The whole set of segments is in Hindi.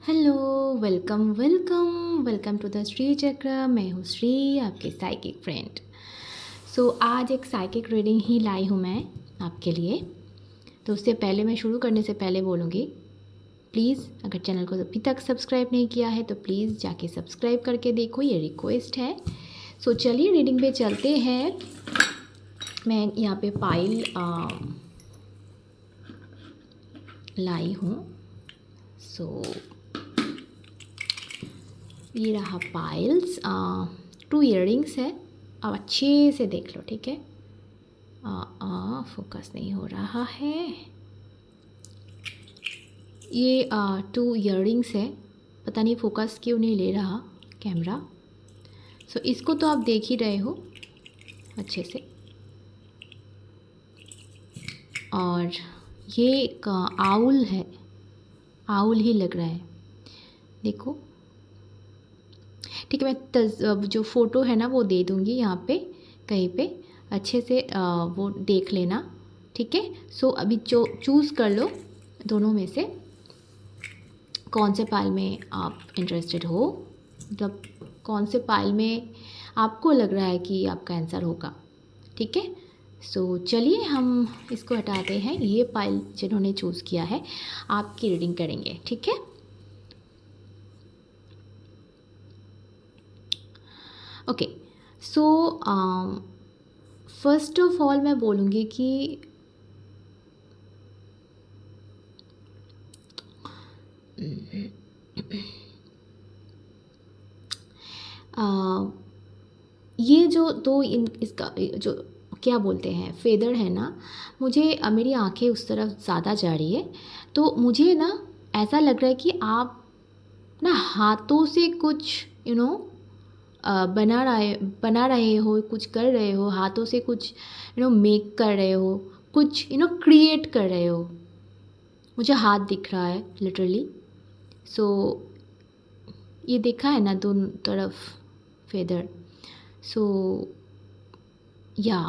Hello, welcome welcome welcome to the Shri Chakra. मैं हूँ श्री, आपकी साइकिक फ्रेंड। आज एक साइकिक रीडिंग ही लाई हूँ मैं आपके लिए। तो उससे पहले मैं शुरू करने से पहले बोलूँगी, प्लीज़ अगर चैनल को अभी तक सब्सक्राइब नहीं किया है तो प्लीज़ जाके सब्सक्राइब करके देखो, ये रिक्वेस्ट है। चलिए रीडिंग पे चलते हैं। मैं यहाँ पे पाइल लाई हूँ। ये रहा पाइल्स। 2 इयररिंग्स है। अब अच्छे से देख लो, ठीक है। फोकस नहीं हो रहा है। ये 2 इयररिंग्स है। पता नहीं फोकस क्यों नहीं ले रहा कैमरा। इसको तो आप देख ही रहे हो अच्छे से। और ये एक आउल है, आउल ही लग रहा है, देखो। ठीक है, मैं जो फ़ोटो है ना वो दे दूँगी यहाँ पे कहीं पे, अच्छे से वो देख लेना, ठीक है। अभी जो चूज़ कर लो दोनों में से कौन से पाइल में आप इंटरेस्टेड हो, मतलब कौन से पाइल में आपको लग रहा है कि आपका आंसर होगा, ठीक है। चलिए हम इसको हटाते हैं। ये पाइल जिन्होंने चूज़ किया है आपकी रीडिंग करेंगे, ठीक है। ओके। फर्स्ट ऑफ ऑल मैं बोलूँगी कि ये जो दो इसका जो क्या बोलते हैं फेदर है ना, मुझे मेरी आंखें उस तरफ ज़्यादा जा रही है, तो मुझे ना ऐसा लग रहा है कि आप ना हाथों से कुछ बना रहे हो, कुछ कर रहे हो हाथों से, कुछ मेक कर रहे हो, कुछ क्रिएट कर रहे हो। मुझे हाथ दिख रहा है लिटरली। सो ये देखा है ना दोनों तरफ फेदर। सो या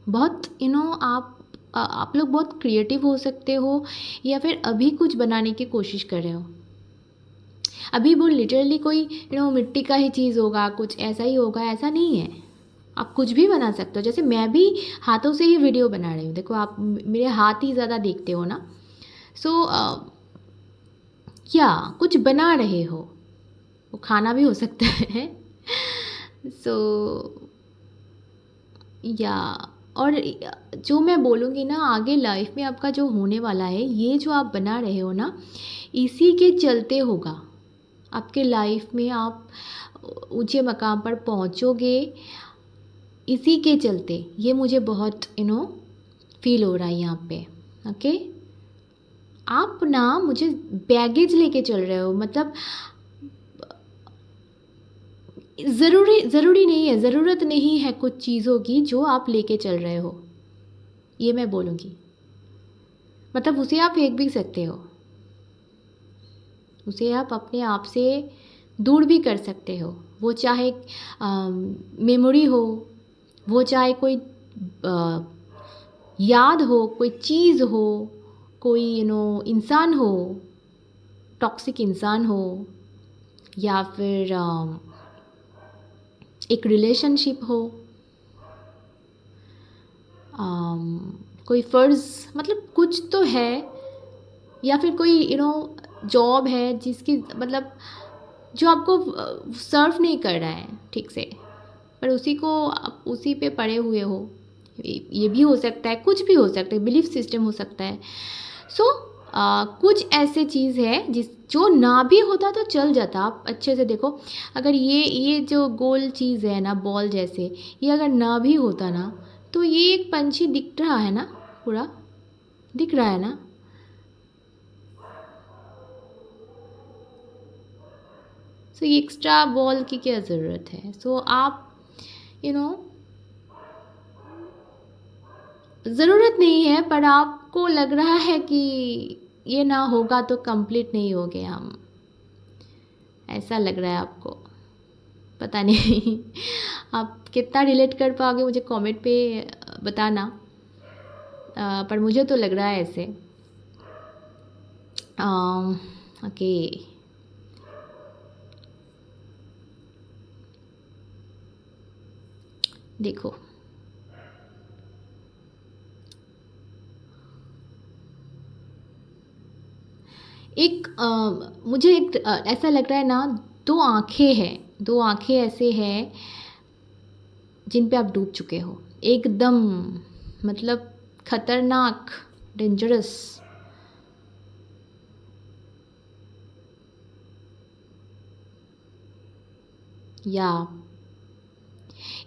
बहुत आप लोग बहुत क्रिएटिव हो सकते हो, या फिर अभी कुछ बनाने की कोशिश कर रहे हो। अभी वो लिटरली कोई मिट्टी का ही चीज़ होगा, कुछ ऐसा ही होगा, ऐसा नहीं है। आप कुछ भी बना सकते हो। जैसे मैं भी हाथों से ही वीडियो बना रही हूँ, देखो आप मेरे हाथ ही ज़्यादा देखते हो ना। या कुछ बना रहे हो, वो खाना भी हो सकता है। सो या और जो मैं बोलूँगी ना, आगे लाइफ में आपका जो होने वाला है, ये जो आप बना रहे हो ना, इसी के चलते होगा आपके लाइफ में। आप ऊंचे मकाम पर पहुंचोगे इसी के चलते। ये मुझे बहुत फील हो रहा है यहाँ पे। ओके, आप ना मुझे बैगेज लेके चल रहे हो, मतलब ज़रूरी नहीं है, ज़रूरत नहीं है कुछ चीज़ों की जो आप लेके चल रहे हो, ये मैं बोलूँगी। मतलब उसे आप फेंक भी सकते हो, उसे आप अपने आप से दूर भी कर सकते हो। वो चाहे मेमोरी हो, वो चाहे कोई याद हो, कोई चीज़ हो, कोई इंसान हो, टॉक्सिक इंसान हो, या फिर एक रिलेशनशिप हो, कोई फ़र्ज़, मतलब कुछ तो है, या फिर कोई जॉब है जिसकी मतलब जो आपको सर्व नहीं कर रहा है ठीक से, पर उसी को आप उसी पे पड़े हुए हो। ये भी हो सकता है, कुछ भी हो सकता है, बिलीफ सिस्टम हो सकता है। कुछ ऐसे चीज़ है जो ना भी होता तो चल जाता। आप अच्छे से देखो, अगर ये जो गोल चीज़ है ना, बॉल जैसे, ये अगर ना भी होता ना, तो ये एक पंछी दिख रहा है ना, पूरा दिख रहा है ना। ये एक्स्ट्रा बॉल की क्या ज़रूरत है। आप यू नो ज़रूरत नहीं है, पर आपको लग रहा है कि ये ना होगा तो कंप्लीट नहीं हो गए हम, ऐसा लग रहा है आपको। पता नहीं आप कितना रिलेट कर पाओगे, मुझे कमेंट पे बताना। पर मुझे तो लग रहा है ऐसे। ओके, देखो, मुझे ऐसा लग रहा है ना, दो आँखें हैं, दो आँखें ऐसे हैं जिन पे आप डूब चुके हो एकदम, मतलब खतरनाक, डेंजरस। या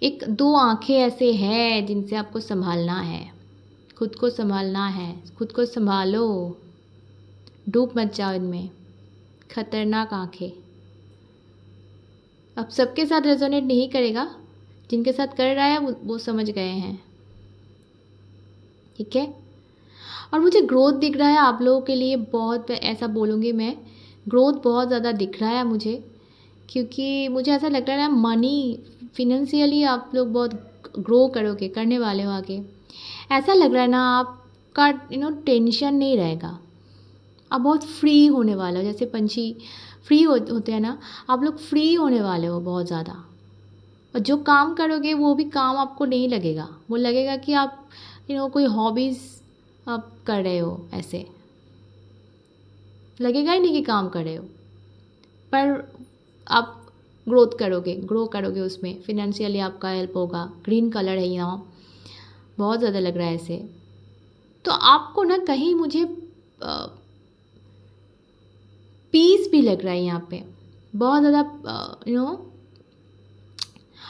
एक दो आँखें ऐसे हैं जिनसे आपको संभालना है, खुद को संभालना है, खुद को संभालो, डूब मत जाओ इनमें, खतरनाक आँखें। अब सबके साथ रेजोनेट नहीं करेगा, जिनके साथ कर रहा है वो समझ गए हैं, ठीक है। और मुझे ग्रोथ दिख रहा है आप लोगों के लिए बहुत, ऐसा बोलूँगी मैं, ग्रोथ बहुत ज़्यादा दिख रहा है मुझे, क्योंकि मुझे ऐसा लग रहा है मनी, फिनेंशियली आप लोग बहुत ग्रो करोगे, करने वाले हो आगे। ऐसा लग रहा है ना आपका टेंशन नहीं रहेगा, आप बहुत फ्री होने वाले हो, जैसे पंछी फ्री होते हैं ना, आप लोग फ्री होने वाले हो बहुत ज़्यादा। और जो काम करोगे वो भी काम आपको नहीं लगेगा, वो लगेगा कि आप कोई हॉबीज़ आप कर रहे हो, ऐसे लगेगा ही नहीं कि काम कर रहे हो, पर आप ग्रो करोगे उसमें, फिनेंशियली आपका हेल्प होगा। ग्रीन कलर है यहाँ, बहुत ज़्यादा लग रहा है ऐसे। तो आपको ना कहीं मुझे पीस भी लग रहा है यहाँ पे बहुत ज़्यादा,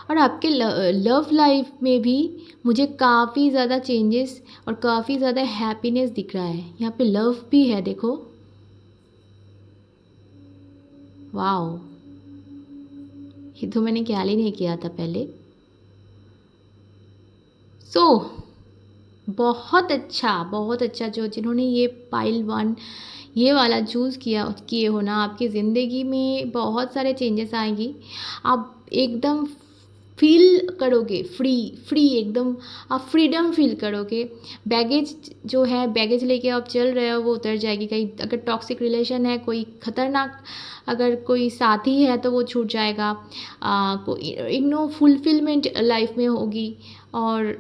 और आपके लव लाइफ में भी मुझे काफ़ी ज़्यादा चेंजेस और काफ़ी ज़्यादा हैप्पीनेस दिख रहा है। यहाँ पे लव भी है, देखो, वाओ, ये तो मैंने ख्याल ही नहीं किया था पहले। सो बहुत अच्छा जो जिन्होंने ये पाइल 1 ये वाला चूज़ किए हो ना, आपकी ज़िंदगी में बहुत सारे चेंजेस आएंगी। आप एकदम फील करोगे फ्री एकदम, आप फ्रीडम फील करोगे। बैगेज जो है, बैगेज लेके आप चल रहे हो वो उतर जाएगी। कहीं अगर टॉक्सिक रिलेशन है, कोई खतरनाक अगर कोई साथी है तो वो छूट जाएगा। कोई फुलफिलमेंट लाइफ में होगी, और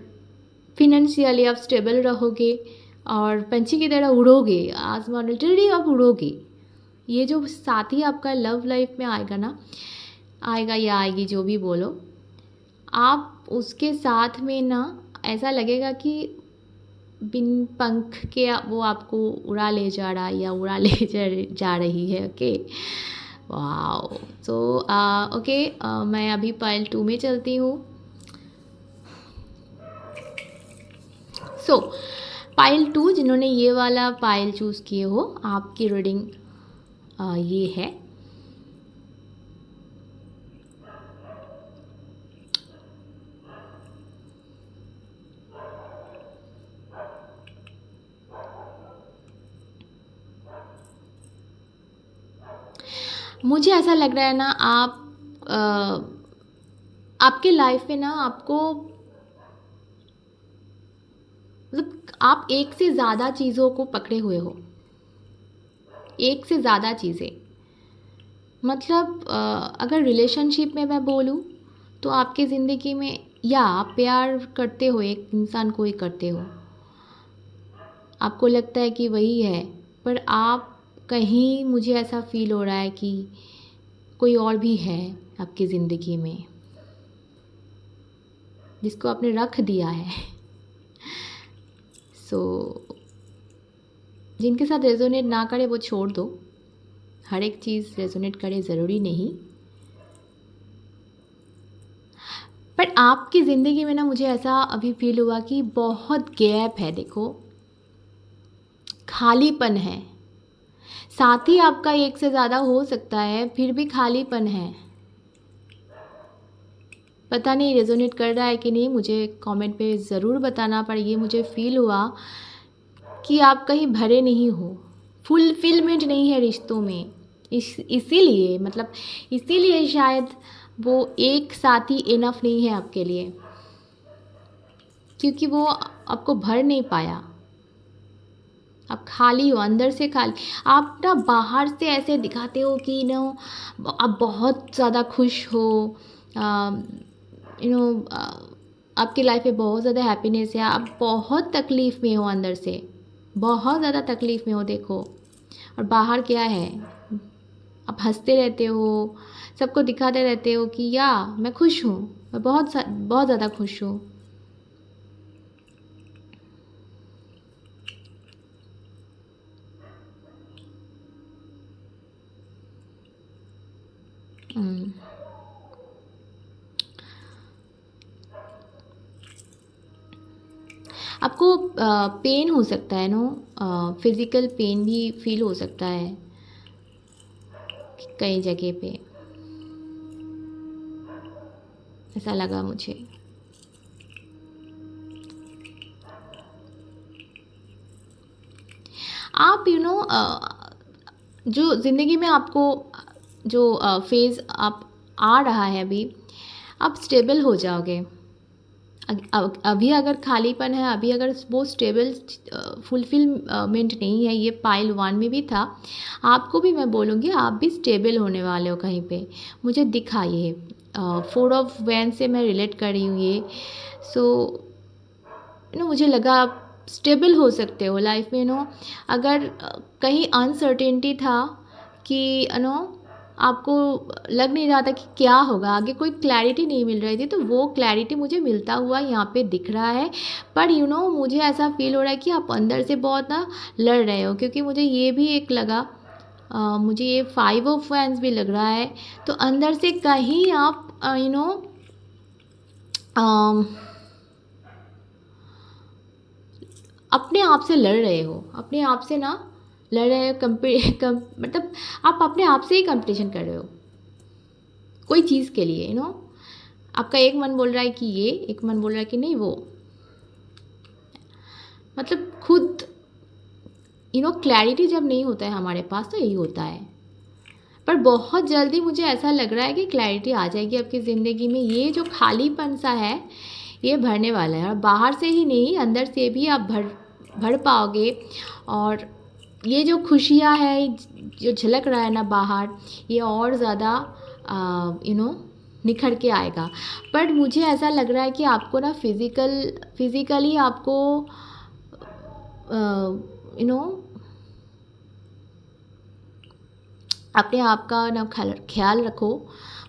फिनेंशियली आप स्टेबल रहोगे, और पंछी की तरह उड़ोगे आसमान में, लिटरली आप उड़ोगे। ये जो साथी आपका लव लाइफ में आएगा ना, आएगा या आएगी जो भी बोलो, आप उसके साथ में ना ऐसा लगेगा कि बिन पंख के वो आपको उड़ा ले जा रहा है या उड़ा ले जा रही है। Okay, wow. सो ओके, मैं अभी पाइल 2 में चलती हूँ। सो पाइल 2, जिन्होंने ये वाला पाइल चूज़ किए हो, आपकी रीडिंग ये है। मुझे ऐसा लग रहा है ना, आपके लाइफ में ना आपको, मतलब आप एक से ज़्यादा चीज़ों को पकड़े हुए हो, एक से ज़्यादा चीज़ें। मतलब अगर रिलेशनशिप में मैं बोलूँ तो आपकी ज़िंदगी में, या आप प्यार करते हो, एक इंसान को ही करते हो, आपको लगता है कि वही है, पर आप कहीं, मुझे ऐसा फील हो रहा है कि कोई और भी है आपकी ज़िंदगी में जिसको आपने रख दिया है। सो जिनके साथ रेजोनेट ना करे वो छोड़ दो, हर एक चीज़ रेजोनेट करे ज़रूरी नहीं। पर आपकी ज़िंदगी में ना मुझे ऐसा अभी फील हुआ कि बहुत गैप है, देखो, खालीपन है। साथी आपका एक से ज़्यादा हो सकता है, फिर भी खालीपन है। पता नहीं रेजोनेट कर रहा है कि नहीं, मुझे कमेंट पे ज़रूर बताना, पर ये मुझे फील हुआ कि आप कहीं भरे नहीं हो, फुलफिलमेंट नहीं है रिश्तों में। इसीलिए, मतलब इसीलिए शायद वो एक साथी इनफ नहीं है आपके लिए, क्योंकि वो आपको भर नहीं पाया। आप खाली हो, अंदर से खाली। आप ना बाहर से ऐसे दिखाते हो कि आप बहुत ज़्यादा खुश हो, यू नो आपकी लाइफ में बहुत ज़्यादा हैप्पीनेस है, आप बहुत तकलीफ़ में हो अंदर से, बहुत ज़्यादा तकलीफ़ में हो देखो। और बाहर क्या है, आप हंसते रहते हो, सबको दिखाते रहते हो कि या मैं खुश हूँ, मैं बहुत ज़्यादा खुश हूँ। आपको पेन हो सकता है नो, फिज़िकल पेन भी फील हो सकता है कई जगह पे, ऐसा लगा मुझे। आप जो ज़िंदगी में आपको जो फेज़ आप आ रहा है अभी, आप स्टेबल हो जाओगे। अभी अगर खालीपन है, अभी अगर वो स्टेबल फुलफिलमेंट नहीं है, ये पाइल 1 में भी था, आपको भी मैं बोलूँगी आप भी स्टेबल होने वाले हो कहीं पे, मुझे दिखा ये 4 ऑफ वैन से मैं रिलेट कर रही हूँ ये। सो मुझे लगा आप स्टेबल हो सकते हो लाइफ में अगर कहीं अनसर्टेनिटी था कि आपको लग नहीं रहा था कि क्या होगा आगे, कोई क्लैरिटी नहीं मिल रही थी, तो वो क्लैरिटी मुझे मिलता हुआ यहाँ पे दिख रहा है। पर मुझे ऐसा फील हो रहा है कि आप अंदर से बहुत ना लड़ रहे हो, क्योंकि मुझे ये भी एक लगा, मुझे ये 5 ऑफ वैंड्स भी लग रहा है। तो अंदर से कहीं आप अपने आप से लड़ रहे हो, अपने आप से ना लड़ रहे हो, मतलब आप अपने आप से ही कंपटीशन कर रहे हो कोई चीज़ के लिए। आपका एक मन बोल रहा है कि ये, एक मन बोल रहा है कि नहीं वो, मतलब खुद क्लैरिटी जब नहीं होता है हमारे पास तो यही होता है। पर बहुत जल्दी मुझे ऐसा लग रहा है कि क्लैरिटी आ जाएगी आपकी ज़िंदगी में। ये जो खालीपन सा है ये भरने वाला है, और बाहर से ही नहीं अंदर से भी आप भर पाओगे। और ये जो खुशियाँ है जो झलक रहा है ना बाहर, ये और ज़्यादा निखर के आएगा। पर मुझे ऐसा लग रहा है कि आपको ना फिज़िकली आपको अपने आप का ना ख्याल रखो,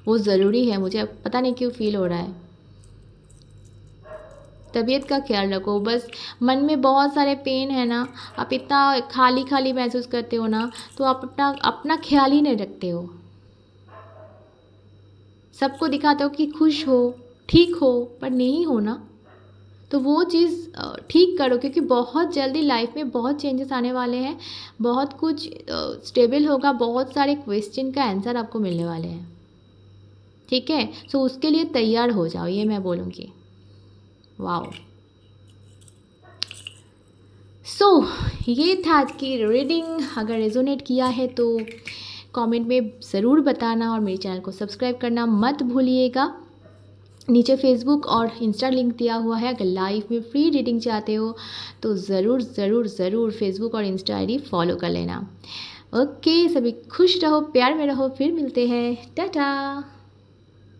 वो ज़रूरी है। मुझे पता नहीं क्यों फील हो रहा है, तबीयत का ख्याल रखो। बस मन में बहुत सारे पेन है ना, आप इतना खाली खाली महसूस करते हो ना, तो आप अपना ख्याल ही नहीं रखते हो। सबको दिखाते हो कि खुश हो, ठीक हो, पर नहीं हो ना। तो वो चीज़ ठीक करो, क्योंकि बहुत जल्दी लाइफ में बहुत चेंजेस आने वाले हैं, बहुत कुछ स्टेबल होगा, बहुत सारे क्वेश्चन का आंसर आपको मिलने वाले हैं। ठीक है, सो उसके लिए तैयार हो जाओ, ये मैं बोलूँगी। वाओ, सो ये था आज की रीडिंग। अगर रेजोनेट किया है तो कमेंट में ज़रूर बताना, और मेरे चैनल को सब्सक्राइब करना मत भूलिएगा। नीचे फेसबुक और इंस्टा लिंक दिया हुआ है, अगर लाइव में फ्री रीडिंग चाहते हो तो ज़रूर ज़रूर ज़रूर फेसबुक और इंस्टा आईडी फॉलो कर लेना। ओके, सभी खुश रहो, प्यार में रहो, फिर मिलते हैं, टाटा।